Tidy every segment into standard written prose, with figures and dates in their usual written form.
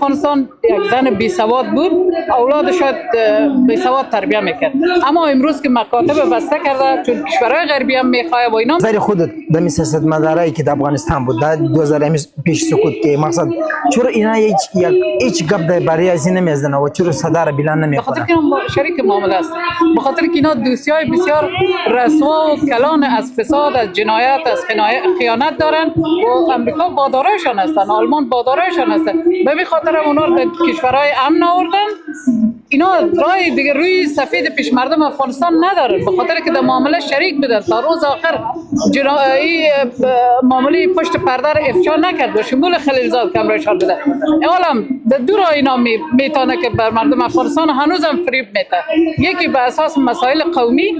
افغانستان یک زن بی سواد بود، اولادش شاید بی سواد تربیت میکرد، اما امروز که مکاتب بسته کرده چون کشورهای غربی هم میخواه و اینا. نظر خودت در سیاست مدارایی که در افغانستان بود در 2000 پیش سکوت که مقصد چرا اینا هیچ گپ در برای از این نمیزنن و چرا صدا را بلند نمیکنن؟ بخاطر که اینا شریک معامله است، بخاطر که اینا دوسیای بسیار رسوا و کلان از فساد، از جنایت، از خیانت دارن و امریکا بادارایشان هستن، آلمان بادارایشان هستن. به همین خاطر اونا رو به کشورهای امن آوردن. اینا راه دیگه روی سفید پیش مردم افغانستان ندارن، به خاطر که در معامله شریک بودن تا روز آخر. جنایی معامله پشت پرده را افشا نکرد و شمول خلیلزاد کمرشان بده. اولم در دو راه اینا میتونه که بر مردم افغانستان هنوزم فریب میده، یکی به اساس مسائل قومی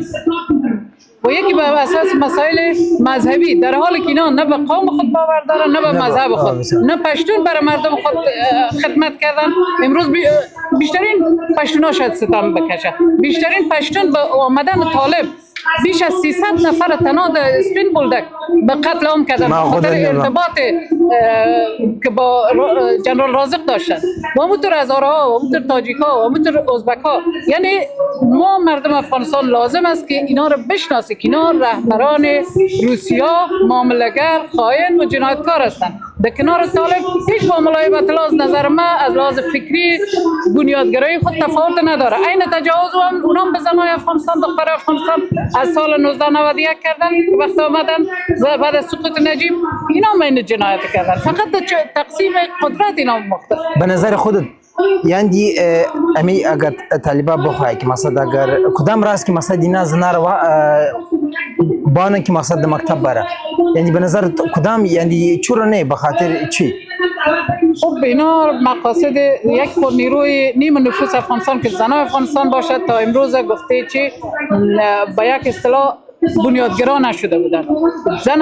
و یکی به اساس مسائل مذهبی، در حالی که اینا نه به قوم خود باور دارن نه به مذهب خود، نه پشتون برای مردم خود خدمت کردن. امروز بیشترین پشتونا شاید ستم بکشه، بیشترین پشتون به آمدن طالب بیش از 300 نفر تنها در اسپین بولدک به قتل عام کردن به خاطر ارتباط که با جنرال رازق داشتن و همونطور هزارها و همونطور تاجیک‌ها و همونطور ازبک‌ها. یعنی ما مردم افغانستان لازم است که اینا رو بشناسیم که اینا رهبران روسیا، معامله‌گر، خائن و جنایتکار هستند. در کنار طالب هیچ با ملایمت از نظر من از لحاظ فکری بنیادگرایی خود تفاوت نداره. عین تجاوز هم اونام به زنای افغانستان، دختر افغانستان از سال 1991 کردن وقت آمدن و بعد از سقوط نجیب اینا این جنایت کردن. فقط تقسیم قدرت اینا مختلف. به نظر خودت یعنی امی اگر طالبا بخواه که مثلا اگر کدام راست که مثلا دینا زنا رو بانه که مثلا مکتب بره، یعنی به نظر کدام یعنی چرا نه به خاطر چی؟ خب اینا مقاصد یک خود نیروی نیم نفوس افغانستان که زنان افغانستان باشد تا امروز گفته چی به یک اصطلاح بنیادگرا نشده بودن. زن